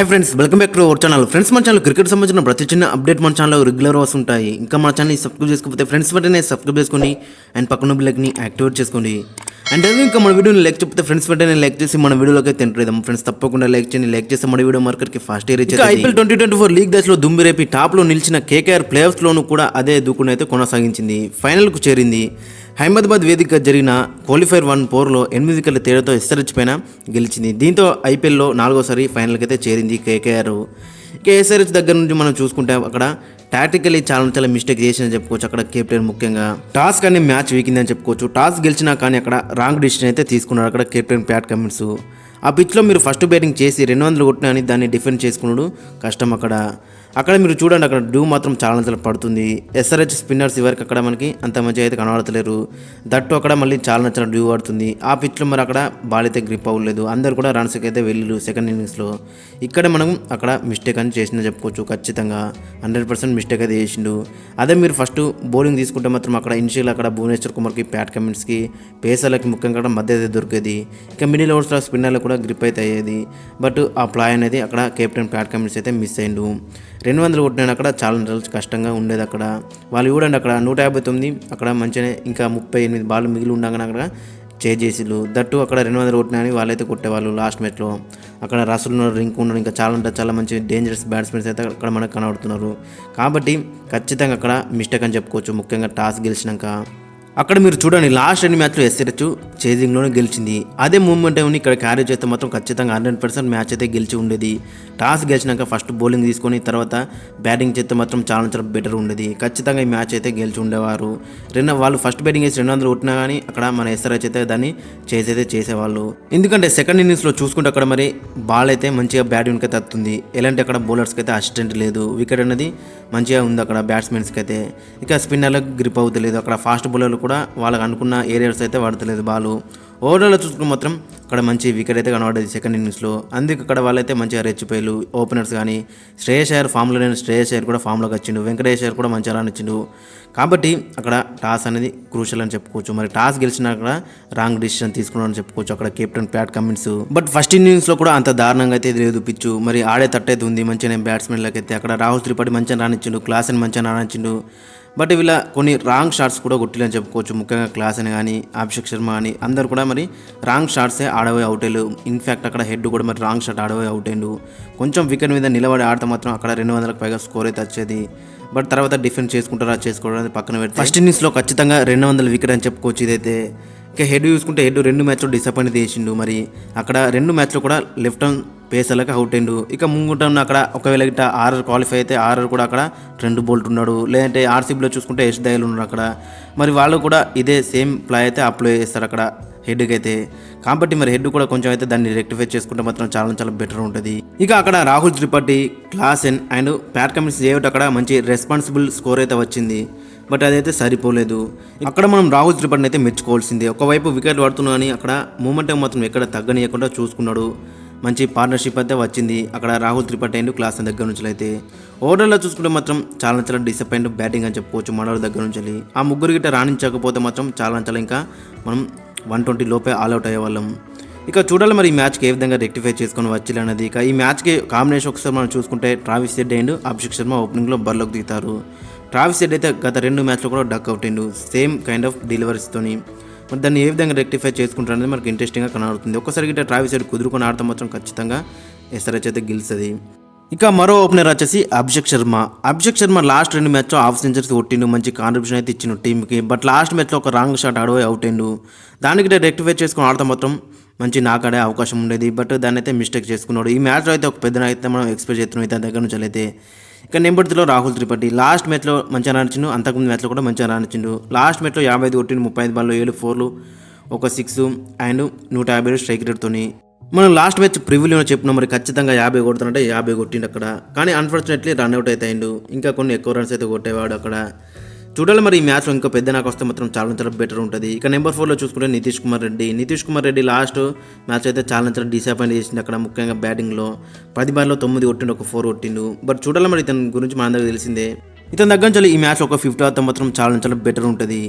Hi friends, welcome back to our channel. Friends, మన channel cricket సంబంధించిన ప్రతి చిన్న అప్డేట్ మన ఛానల్లో రెగ్యులర్ వస్తుంటాయి. ఇంకా మన ఛానల్ని సబ్స్క్రైబ్ చేసుకోకపోతే ఫ్రెండ్స్ వెంటనే సబ్స్క్రైబ్ చేసుకోండి అండ్ పక్కన బెల్ని యాక్టివేట్ చేసుకోండి. అండ్ ఇంకా మన వీడియోని లైక్ చెప్తే ఫ్రెండ్స్ వెంటనే లైక్ చేసి మన వీడియోలోకి తింటాం. ఫ్రెండ్స్ తప్పకుండా లైక్ చేయండి. లైక్ చేస్తే మన వీడియో మార్కెట్కి ఫాస్ట్ రీచ్ అవుతుంది. ఐపీఎల్ 2024 లీగ్ మ్యాచ్లో దుమ్మిరేపి టాప్లో నిలిచిన కేకేఆర్ ప్లేఆఫ్స్లోనూ కూడా అదే దూకుని అయితే కొనసాగించింది. ఫైనల్కు చేరింది. హైదరాబాద్ వేదిక జరిగిన క్వాలిఫైర్ 1 పోర్లో 8 వికెట్ల తేడాతో ఎస్ఆర్హెచ్ పైన గెలిచింది. దీంతో ఐపీఎల్లో 4వసారి ఫైనల్కి అయితే చేరింది కేకేఆర్. ఇక ఎస్ఆర్హెచ్ దగ్గర నుంచి మనం చూసుకుంటే అక్కడ టాక్టికలీ చాలా మిస్టేక్ చేసిందని చెప్పుకోవచ్చు. అక్కడ కెప్టెన్ ముఖ్యంగా టాస్ కానీ మ్యాచ్ వీకిందని చెప్పుకోవచ్చు. టాస్ గెలిచినా కానీ అక్కడ రాంగ్ డిసిషన్ అయితే తీసుకున్నాడు అక్కడ కెప్టెన్ ప్యాట్ కమిన్స్. ఆ పిచ్లో మీరు ఫస్ట్ బ్యాటింగ్ చేసి 200 కొట్టినా అని దాన్ని డిఫెండ్ చేసుకున్నాడు కష్టం. అక్కడ మీరు చూడండి, అక్కడ డ్యూ మాత్రం చాలా పడుతుంది. ఎస్ఆర్హెచ్ స్పిన్నర్స్ వరకు అక్కడ మనకి అంత మంచిగా అయితే కనబడతలేరు. దట్టు అక్కడ మళ్ళీ చాలా డ్యూ పడుతుంది. ఆ పిచ్లో మరి అక్కడ బాల్ అయితే గ్రిప్ అవ్వలేదు. అందరు కూడా రన్స్కి అయితే వెళ్ళరు సెకండ్ ఇన్నింగ్స్లో. ఇక్కడ మనం అక్కడ మిస్టేక్ అని చేసిందని చెప్పుకోవచ్చు. ఖచ్చితంగా 100% మిస్టేక్ అయితే చేసిండు. అదే మీరు ఫస్ట్ బౌలింగ్ తీసుకుంటే మాత్రం అక్కడ ఇనిషియల్ అక్కడ భువనేశ్వర్ కుమార్కి, ప్యాట్ కమిన్స్కి, పేసర్లకి ముఖ్యంగా మధ్య అయితే దొరికేది. ఇక మిడిల్ ఓవర్స్లో స్పిన్నర్లు కూడా గ్రిప్ అయితే అయ్యేది. బట్ ఆ ప్లాయ్ అనేది అక్కడ కెప్టెన్ ప్యాట్ కమిన్స్ అయితే మిస్ అయ్యిండు. 200 కొట్టిన అక్కడ చాలా కష్టంగా ఉండేది. అక్కడ వాళ్ళు చూడండి, అక్కడ 159 అక్కడ మంచిగా ఇంకా 38 బాల్ మిగిలి ఉండగానే అక్కడ చేసిళ్ళు. దట్టు అక్కడ 200 కొట్టినాయని వాళ్ళైతే కొట్టేవాళ్ళు లాస్ట్ మ్యాచ్లో. అక్కడ రసల్ రింక్ ఉండడం ఇంకా చాలా మంచి డేంజరస్ బ్యాట్స్మెన్స్ అయితే అక్కడ మనకు కనబడుతున్నారు. కాబట్టి ఖచ్చితంగా అక్కడ మిస్టేక్ అని చెప్పుకోవచ్చు. ముఖ్యంగా టాస్ గెలిచినాక అక్కడ మీరు చూడండి, లాస్ట్ 2 మ్యాచ్లు ఎస్ఆర్హెచ్ చేజింగ్లోనే గెలిచింది. అదే మూమెంట్ ఏమని ఇక్కడ క్యారీ చేస్తే మాత్రం ఖచ్చితంగా 100% మ్యాచ్ అయితే గెలిచి ఉండేది. టాస్ గెలిచినాక ఫస్ట్ బౌలింగ్ తీసుకొని తర్వాత బ్యాటింగ్ చేస్తే మాత్రం చాలా బెటర్ ఉండేది. ఖచ్చితంగా ఈ మ్యాచ్ అయితే గెలిచి ఉండేవారు. వాళ్ళు ఫస్ట్ బ్యాటింగ్ వేసి 200 కొట్టినా కానీ అక్కడ మన ఎస్ఆర్హెచ్ అయితే దాన్ని చేసేవాళ్ళు. ఎందుకంటే సెకండ్ ఇన్నింగ్స్లో చూసుకుంటే అక్కడ మరి బాల్ అయితే మంచిగా బ్యాటింగ్కి అయితే వస్తుంది. ఎలాంటి అక్కడ బౌలర్స్కి అయితే అసిస్టెంట్ లేదు. వికెట్ అనేది మంచిగా ఉంది అక్కడ బ్యాట్స్మెన్స్కి అయితే. ఇక స్పిన్నర్లకు గ్రిప్ అవుతలేదు. అక్కడ ఫాస్ట్ బౌలర్లు కూడా వాళ్ళకి అనుకున్న ఏరియాస్ అయితే పడతలేదు బాలు. ఓవర్లో చూసుకుని మాత్రం అక్కడ మంచి వికెట్ అయితే కనబడేది సెకండ్ ఇన్నింగ్స్లో. అందుకే అక్కడ వాళ్ళైతే మంచిగా రెచ్చిపోయారు. ఓపెనర్స్ కానీ శ్రేయస్ అయ్యర్ ఫామ్లో లేని శ్రేయస్ అయ్యర్ కూడా ఫామ్లోకి వచ్చిండు. వెంకటేష్ అయ్యర్ కూడా మంచిగా రానిచ్చిండు. కాబట్టి అక్కడ టాస్ అనేది క్రూషల్ అని చెప్పుకోవచ్చు. మరి టాస్ గెలిచినా కూడా రాంగ్ డిసిషన్ తీసుకున్నారని చెప్పుకోవచ్చు అక్కడ captain Pat Cummins. But first ఇన్నింగ్స్లో కూడా అంత దారుణంగా అయితే లేదు పిచ్చు. మరి ఆడే తట్టయితే ఉంది మంచిగా బ్యాట్స్మెన్లకి అయితే. అక్కడ రాహుల్ త్రిపాఠి మంచిగా రానిచ్చిండు, క్లాస్ అని మంచిగా రానిచ్చిండు. బట్ వీళ్ళ కొన్ని రాంగ్ షాట్స్ కూడా కొట్టిలని చెప్పుకోవచ్చు. ముఖ్యంగా క్లాస్ అని కానీ అభిషేక్ శర్మ అని అందరు కూడా మరి రాంగ్ షాట్సే ఆడవే అవుట్ అయ్యారు. ఇన్ఫ్యాక్ట్ అక్కడ హెడ్ కూడా మరి రాంగ్ షాట్ ఆడవే అవుట్ అయ్యిండు. కొంచెం వికెట్ మీద నిలబడి ఆడితే మాత్రం అక్కడ 200కి పైగా స్కోర్ అయితే వచ్చేది. బట్ తర్వాత డిఫెండ్ చేసుకోవడం పక్కన పెట్టి ఫస్ట్ ఇన్నింగ్స్లో ఖచ్చితంగా 200 వికెట్ అని చెప్పుకోవచ్చు ఇదైతే. ఇక హెడ్ చూసుకుంటే హెడ్ 2 మ్యాచ్లో డిసప్పాయింట్ చేసిండు. మరి అక్కడ 2 మ్యాచ్లో కూడా లెఫ్ట్ ఆర్మ్ పేసర్లకు అవుట్ అయ్యిండు. ఇక ముంగుట అక్కడ ఒకవేళ ఇట్లా ఆర్ఆర్ క్వాలిఫై అయితే ఆర్ఆర్ కూడా అక్కడ 2 బోల్ట్ ఉన్నాడు. లేదంటే ఆర్సీబీలో చూసుకుంటే యష్ దయాల్ ఉన్నాడు అక్కడ. మరి వాళ్ళు కూడా ఇదే సేమ్ ప్లే అయితే అప్లై చేస్తారు అక్కడ హెడ్కి అయితే. కాబట్టి మరి హెడ్ కూడా కొంచెం అయితే దాన్ని రెక్టిఫై చేసుకుంటే మాత్రం చాలా బెటర్ ఉంటుంది. ఇక అక్కడ Rahul Tripathi, Klaasen and Pat Cummins చేయటం అక్కడ మంచి రెస్పాన్సిబుల్ స్కోర్ అయితే వచ్చింది. బట్ అదైతే సరిపోలేదు. అక్కడ మనం రాహుల్ త్రిపాఠిని అయితే మెచ్చుకోవాల్సిందే. ఒకవైపు వికెట్ పడుతున్నా అని అక్కడ మూమెంట్ మాత్రం ఎక్కడ తగ్గనీయకుండా చూసుకున్నాడు. మంచి పార్ట్నర్షిప్ అయితే వచ్చింది అక్కడ రాహుల్ త్రిపాఠి అండ్ క్లాసెన్ దగ్గర నుంచి అయితే. ఓవర్లో చూసుకుంటే మాత్రం చాలా డిసప్పాయింట్ బ్యాటింగ్ అని చెప్పుకోవచ్చు మనోళ్ళ దగ్గర నుంచి. ఆ ముగ్గురు గిట్ట రాణించకపోతే మాత్రం చాలా ఇంకా మనం 120 లోపే ఆల్అవుట్ అయ్యేవాళ్ళం. ఇక చూడాలి మరి ఈ మ్యాచ్కి ఏ విధంగా రెక్టిఫై చేసుకొని వచ్చిల్లు అన్నది. ఇక ఈ మ్యాచ్కి కాంబినేషన్ ఒకసారి మనం చూసుకుంటే Travis Head and Abhishek Sharma ఓపెనింగ్లో బరిలోకి దిగుతారు. ట్రావిస్ హెడ్ అయితే గత 2 మ్యాచ్లో కూడా డక్ అవుట్ అయ్యిండు సేమ్ కైండ్ ఆఫ్ డెలివరీస్తోని. మరి దాన్ని ఏ విధంగా రెక్టిఫై చేసుకుంటారు అనేది మనకి ఇంట్రెస్టింగ్గా కనబడుతుంది. ఒక్కసారి గిట్ట ట్రావిస్ హెడ్ కుదురుకొని ఆడితే మాత్రం ఖచ్చితంగా ఎస్ఆర్హెచ్ అయితే గెలుస్తుంది. ఇక మరో ఓపెనర్ వచ్చేసి అభిషేక్ శర్మ లాస్ట్ 2 మ్యాచ్లో హాఫ్ సెంచరీస్ కొట్టిండు. మంచి కాంట్రిబ్యూషన్ అయితే ఇచ్చిండు టీంకి. బట్ లాస్ట్ మ్యాచ్లో ఒక రాంగ్ షాట్ ఆడబోయి అవుట్ అయ్యిండు. దానికి రెక్టిఫై చేసుకుని ఆడితే మాత్రం మంచి నాకాడే అవకాశం ఉండేది. బట్ దాన్ని అయితే మిస్టేక్ చేసుకున్నాడు. ఈ మ్యాచ్లో అయితే ఒక పెద్ద అయితే మనం ఎక్స్పెక్ట్ చేస్తున్నాం ఇతని దగ్గర నుంచి అయితే. ఇక నెంబర్ 3లో రాహుల్ త్రిపాఠి లాస్ట్ మ్యాచ్లో మంచిగా రానిచ్చిండు. అంతకుముందు మ్యాచ్లో కూడా మంచిగా రానిచ్చిండు. లాస్ట్ మ్యాచ్లో 55 కొట్టిండు, 35 బాల్లో 7 4లు, ఒక 6 అండ్ 150 స్ట్రైక్ రేట్తోని. మనం లాస్ట్ మ్యాచ్ ప్రివ్యూలో చెప్పినాం మరి ఖచ్చితంగా 50 కొడుతానంటే 50 కొట్టిండు అక్కడ. కానీ అన్ఫార్చునేట్లీ రన్అట్ అయితే అయిండు. ఇంకా కొన్ని ఎక్కువ రన్స్ అయితే కొట్టేవాడు అక్కడ. చూడాలి మరి ఈ మ్యాచ్లో ఇంకా పెద్ద నాకు వస్తే మాత్రం చాలా బెటర్ ఉంటుంది. ఇక నెంబర్ 4లో చూసుకుంటే నితీష్ కుమార్ రెడ్డి లాస్ట్ మ్యాచ్ అయితే చాలా డిసప్పాయింట్ చేసింది అక్కడ. ముఖ్యంగా బ్యాటింగ్లో 10 బాల్లో 9 కొట్టిండు, ఒక 4 కొట్టిండు. బట్ చూడాలి మరి ఇతని గురించి మనందరికీ తెలిసిందే. ఇతని దగ్గర నుంచి ఈ మ్యాచ్ ఒక 50 వస్తే మాత్రం చాలా బెటర్ ఉంటుంది.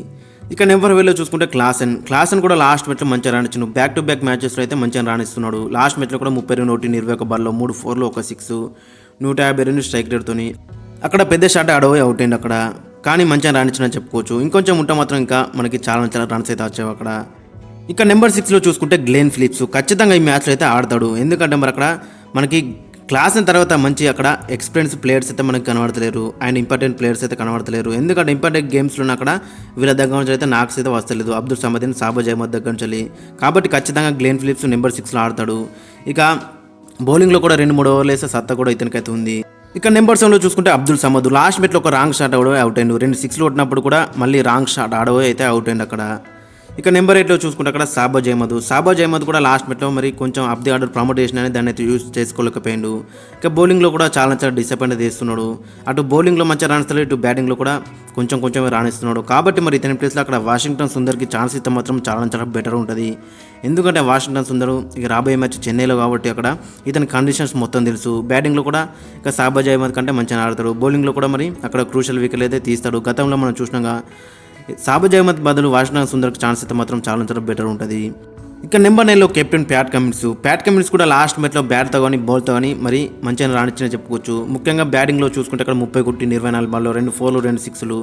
ఇక నెంబర్ వేలో చూసుకుంటే క్లాసన్ కూడా లాస్ట్ మ్యాచ్లో మంచిగా రాణించను. బ్యాక్ టు బ్యాక్ మ్యాచెస్లో అయితే మంచిగా రాణిస్తున్నాడు. లాస్ట్ మ్యాచ్లో కూడా 32 ఒకటి 21 బాల్లో 3 4లు 1 6 152 స్ట్రైక్ రేట్తోని అక్కడ పెద్ద షాట్ ఆడబోయి అవుట్ అయింది అక్కడ. కానీ మంచిగా రాణించిన చెప్పుకోవచ్చు. ఇంకొంచెం ఉంటే మాత్రం ఇంకా మనకి చాలా రన్స్ అయితే వచ్చావు అక్కడ. ఇక నెంబర్ 6లో చూసుకుంటే గ్లెన్ ఫిలిప్స్ ఖచ్చితంగా ఈ మ్యాచ్లో అయితే ఆడతాడు. ఎందుకంటే మరి అక్కడ మనకి క్లాసన్ తర్వాత మంచి అక్కడ ఎక్స్పీరియన్స్ ప్లేయర్స్ అయితే మనకి కనబడతలేరు. అండ్ ఇంపార్టెంట్ ప్లేయర్స్ అయితే కనబడతలేరు. ఎందుకంటే ఇంపార్టెంట్ గేమ్స్లో అక్కడ వీళ్ళ దగ్గర నుంచి అయితే నాక్స్ అయితే వస్తలేదు. అబ్దుల్ సమదీన్, సాబాజ్ అహ్మద్ దగ్గర నుంచి. కాబట్టి ఖచ్చితంగా గ్లెన్ ఫిలిప్స్ నెంబర్ 6లో ఆడతాడు. ఇక బౌలింగ్లో కూడా 2-3 ఓవర్లు వేసే సత్తా కూడా ఇతనికైతే ఉంది. ఇక నెంబర్ 7లో చూసుకుంటే అబ్దుల్ సమద్ లాస్ట్ మ్యాచ్లో ఒక రాంగ్ షాట్ ఆడబోయి అవుట్ అయ్యిండు. 2 6లు కొట్టినప్పుడు కూడా మళ్ళీ రాంగ్ షాట్ ఆడబోయి అయితే అవుట్ అయ్యిండు అక్కడ. ఇక నెంబర్ 8లో చూసుకుంటే అక్కడ సాబాజ్ అహ్మద్ కూడా లాస్ట్ మ్యాచ్లో మరి కొంచెం అప్ ది ఆర్డర్ ప్రమోట్ చేసిన దాన్ని అయితే యూజ్ చేసుకోలేకపోయాడు. ఇక బౌలింగ్లో కూడా చాలా డిసప్పాయింట్ చేస్తున్నాడు. అటు బౌలింగ్లో మంచిగా రాణిస్తాడు, ఇటు బ్యాటింగ్లో కూడా కొంచెం రాణిస్తున్నాడు. కాబట్టి మరి ఇతని ప్లేస్లో అక్కడ వాషింగ్టన్ సుందర్కి ఛాన్స్ ఇస్తే మాత్రం చాలా బెటర్ ఉంటుంది. ఎందుకంటే వాషింగ్టన్ సుందర్ ఇక రాబోయే మ్యాచ్ చెన్నైలో కాబట్టి అక్కడ ఇతని కండిషన్స్ మొత్తం తెలుసు. బ్యాటింగ్లో కూడా ఇక సాబాజ్ అహ్మద్ కంటే మంచిగా ఆడతాడు. బౌలింగ్లో కూడా మరి అక్కడ క్రూషల్ వికెట్లు అయితే తీస్తాడు. గతంలో మనం చూసినాగా సాబాజ్ అహ్మద్ బదులు వాషింగ్టన్ సుందర్కి ఛాన్స్ అయితే మాత్రం చాలా బెటర్ ఉంటుంది. ఇక నెంబర్ 9లో కెప్టెన్ ప్యాట్ కమిన్స్ కూడా లాస్ట్ మ్యాచ్లో బ్యాట్తో కానీ బౌల్తో కానీ మరి మంచిగా రాణించిన చెప్పుకోవచ్చు. ముఖ్యంగా బ్యాటింగ్లో చూసుకుంటే అక్కడ 30 కొట్టి 24 బాల్లో 2 4లు 2 6లు.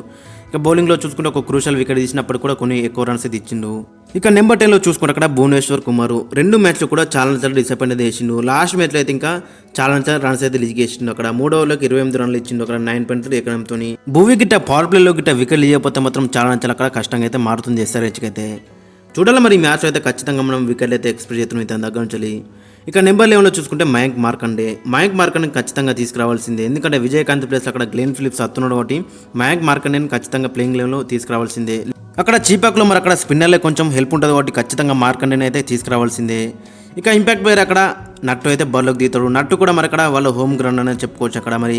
ఇక బౌలింగ్లో చూసుకుంటే ఒక క్రూషల్ వికెట్ తీసినప్పుడు కూడా కొన్ని ఎక్కువ రన్స్ అయితే ఇచ్చిండు. ఇక నెంబర్ 10లో చూసుకుంటే అక్కడ భువనేశ్వర్ కుమార్ 2 మ్యాచ్లో కూడా చాలా డిసప్పాయింట్ చేసిండు. లాస్ట్ మ్యాచ్లో అయితే ఇంకా చాలా రన్స్ అయితే లీజ్ చేసిండు. అక్కడ 3 ఓవర్లకు 28 రన్లు ఇచ్చిండు. అక్కడ 9.3 ఎకరంతో భూవి గిట్ట పవర్ ప్లేలో గిట్ట వికెట్లు ఇవ్వకపోతే మాత్రం చాలా అక్కడ కష్టంగా అయితే మారుతుంది SRH అయితే. చూడాలి మరి ఈ మ్యాచ్ అయితే ఖచ్చితంగా మనం వికెట్లు అయితే ఎక్స్పెక్ట్ చేస్తున్నాం ఇతని దగ్గర నుంచి. ఇక నెంబర్ 11లో చూసుకుంటే మయాంక్ మార్కండే ఖచ్చితంగా తీసుకురావాల్సిందే. ఎందుకంటే విజయకాంత్ ప్లేస్ అక్కడ గ్లెన్ ఫిలిప్స్ అత్తున్నాడు కాబట్టి మయాంక్ మార్కండేని ఖచ్చితంగా ప్లేయింగ్ లెవెల్లో తీసుకురావాల్సిందే. అక్కడ చీపాక్లో మరి అక్కడ స్పిన్నర్లే కొంచెం హెల్ప్ ఉంటుంది కాబట్టి ఖచ్చితంగా మార్కండేని అయితే తీసుకురావాల్సిందే. ఇక ఇంపాక్ట్ ప్లేయర్ అక్కడ నట్టు అయితే బౌల్లోకి దిగుతాడు. నట్టు కూడా మరి అక్కడ వాళ్ళ హోమ్ గ్రౌండ్ అనేది చెప్పుకోవచ్చు. అక్కడ మరి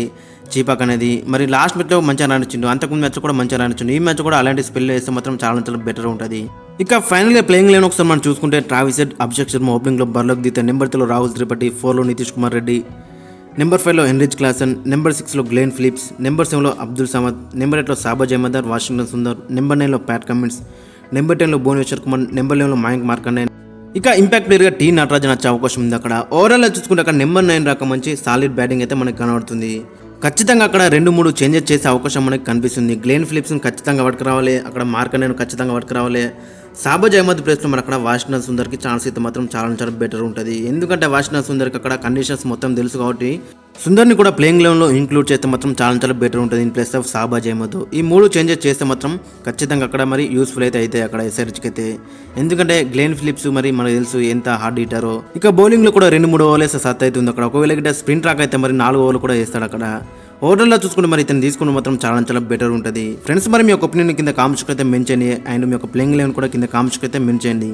చీపాక్ అనేది మరి లాస్ట్ మ్యాచ్లో మంచిగా రాణించిండు. అంతకుముందు మ్యాచ్ కూడా మంచిగా రాణించిండు. ఈ మ్యాచ్ కూడా అలాంటి స్పెల్ వేస్తే మాత్రం చాలా బెటర్ ఉంటుంది. ఇక ఫైనల్గా ప్లేయింగ్ లెవెన్ ఒకసారి మనం చూసుకుంటే ట్రావిస్ హెడ్, అభిషేక్ శర్మ ఓపెనింగ్లో బౌల్లోకి దిగుతారు. నెంబర్ 3లో రాహుల్ త్రిపాఠి, 4లో నితీష్ కుమార్ రెడ్డి, నెంబర్ 5లో హెన్రిచ్ క్లాసన్, నెంబర్ 6లో గ్లెన్ ఫిలిప్స్, నెంబర్ 7లో అబ్దుల్ సమద్, నెంబర్ 8లో సాబాజ్ అహ్మద్, వాషింగ్టన్ సుందర్, నెంబర్ 9లో ప్యాట్ కమిన్స్, నెంబర్ 10లో భువనేశ్వర్ కుమార్, నెంబర్ 11లో మయాంక్ మార్కండే. ఇక ఇంపాక్ట్ ప్లేయర్గా టీ నటరాజన్ వచ్చే అవకాశం ఉంది. అక్కడ ఓవరాల్ చూసుకుంటే అక్కడ నెంబర్ 9 రకం మంచి సాలిడ్ బ్యాటింగ్ అయితే మనకు కనబడుతుంది. ఖచ్చితంగా అక్కడ 2-3 చేంజెస్ చేసే అవకాశం మనకి కనిపిస్తుంది. గ్లెన్ ఫిలిప్స్ని ఖచ్చితంగా పట్టుకురావాలి, అక్కడ మార్కండేను ఖచ్చితంగా పట్టుకురావాలి. సాబాజ్ అహ్మద్ ప్లేస్లో మన అక్కడ వాషింగ్టన్ సుందర్కి ఛాన్స్ అయితే మాత్రం చాలా బెటర్ ఉంటుంది. ఎందుకంటే వాషింగ్టన్ సుందర్కి అక్కడ కండిషన్స్ మొత్తం తెలుసు కాబట్టి సుందర్ని కూడా ప్లేయింగ్ లెవెన్లో ఇంక్లూడ్ చేస్తే మాత్రం చాలా బెటర్ ఉంటుంది ఇన్ ప్లేస్ ఆఫ్ సాబాజ్ అహ్మద్. ఈ 3 చేంజెస్ చేస్తే మాత్రం ఖచ్చితంగా అక్కడ మరి యూస్ఫుల్ అయితే అక్కడ SRHకి అయితే. ఎందుకంటే గ్లెన్ ఫిలిప్స్ మరి మనకు తెలుసు ఎంత హార్డ్ హీటరో. ఇక బౌలింగ్లో కూడా 2-3 ఓవర్లు వేస్తే సత్ అయితే ఉంది అక్కడ. ఒకవేళ గిట్ట స్ప్రింట్ రాక్ అయితే మరి 4 ఓవర్లు కూడా వేస్తాడు అక్కడ. ఓవర్లో చూసుకుంటే మరి ఇతను తీసుకుంటే మాత్రం చాలా బెటర్ ఉంటుంది. ఫ్రెండ్స్ మరి మీ యొక్క ఒపీనియన్ కింద కామెంట్స్ అయితే మెన్షన్ చేయండి. అండ్ మీ యొక్క ప్లేయింగ్ లెవెన్ కూడా కింద కామెంట్స్ అయితే మెన్షన్ చేయండి.